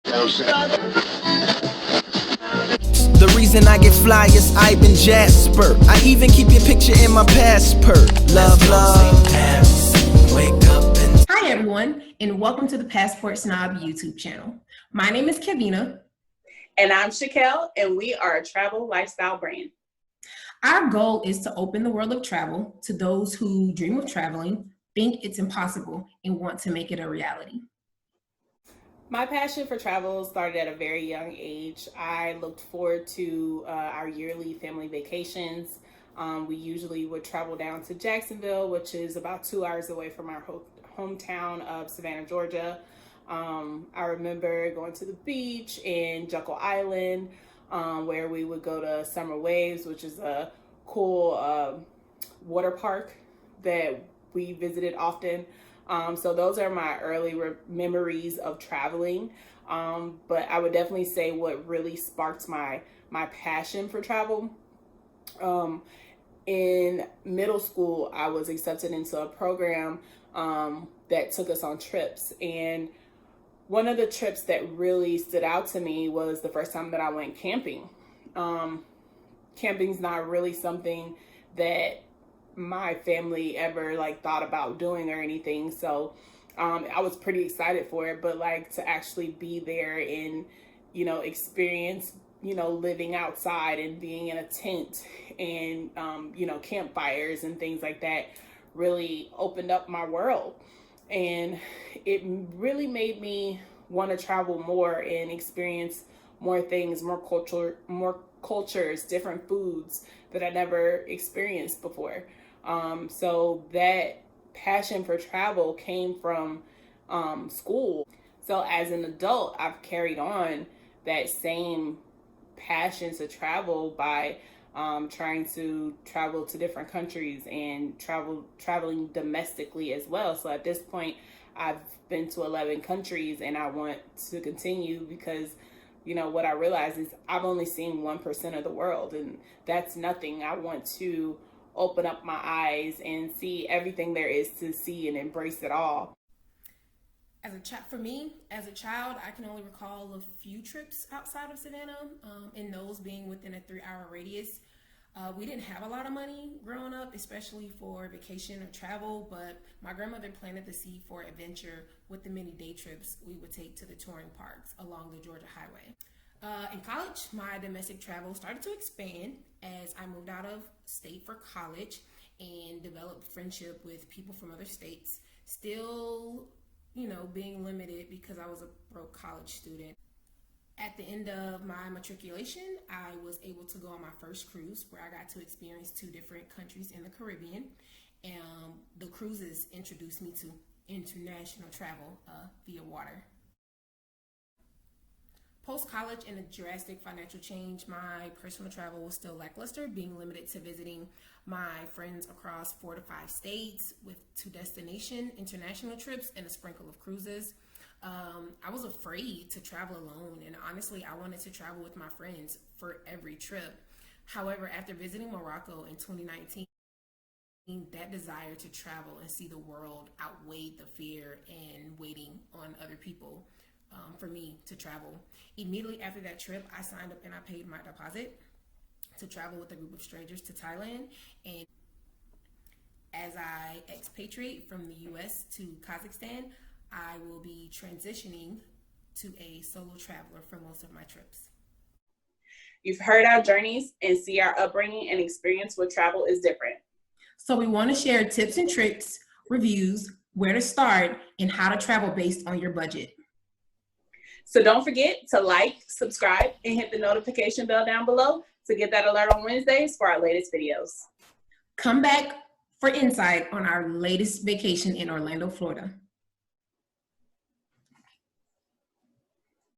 The reason I get fly is I've been Jasper. I even keep your picture in my passport. Love, love. Wake up and... Hi everyone, and welcome to the Passport Snob YouTube channel. My name is Kevina. And I'm Shakel, and we are a travel lifestyle brand. Our goal is to open the world of travel to those who dream of traveling, think it's impossible, and want to make it a reality. My passion for travel started at a very young age. I looked forward to our yearly family vacations. We usually would travel down to Jacksonville, which is about 2 hours away from our hometown of Savannah, Georgia. I remember going to the beach in Jekyll Island, where we would go to Summer Waves, which is a cool water park that we visited often. So those are my early memories of traveling. But I would definitely say what really sparked my passion for travel. In middle school, I was accepted into a program that took us on trips. And one of the trips that really stood out to me was the first time that I went camping. Camping's not really something that my family ever thought about doing or anything, so I was pretty excited for it, but to actually be there and experience living outside and being in a tent and campfires and things like that really opened up my world, and it really made me want to travel more and experience more things, more cultures, different foods that I never experienced before. So that passion for travel came from school. So as an adult, I've carried on that same passion to travel by trying to travel to different countries and traveling domestically as well. So at this point, I've been to 11 countries, and I want to continue because what I realize is I've only seen 1% of the world, and that's nothing. I want to open up my eyes and see everything there is to see and embrace it all. For me, as a child, I can only recall a few trips outside of Savannah, and those being within a 3-hour radius. We didn't have a lot of money growing up, especially for vacation or travel, but my grandmother planted the seed for adventure with the many day trips we would take to the touring parks along the Georgia Highway. In college, my domestic travel started to expand as I moved out of state for college and developed friendship with people from other states, still, being limited because I was a broke college student. At the end of my matriculation, I was able to go on my first cruise where I got to experience 2 different countries in the Caribbean. And the cruises introduced me to international travel via water. Post-college and a drastic financial change, my personal travel was still lackluster, being limited to visiting my friends across 4 to 5 states with 2 destination international trips and a sprinkle of cruises. I was afraid to travel alone, and honestly, I wanted to travel with my friends for every trip. However, after visiting Morocco in 2019, that desire to travel and see the world outweighed the fear and waiting on other people for me to travel. Immediately after that trip, I signed up and I paid my deposit to travel with a group of strangers to Thailand. And as I expatriate from the US to Kazakhstan, I will be transitioning to a solo traveler for most of my trips. You've heard our journeys and see our upbringing and experience with travel is different. So we want to share tips and tricks, reviews, where to start, and how to travel based on your budget. So don't forget to like, subscribe, and hit the notification bell down below to get that alert on Wednesdays for our latest videos. Come back for insight on our latest vacation in Orlando, Florida.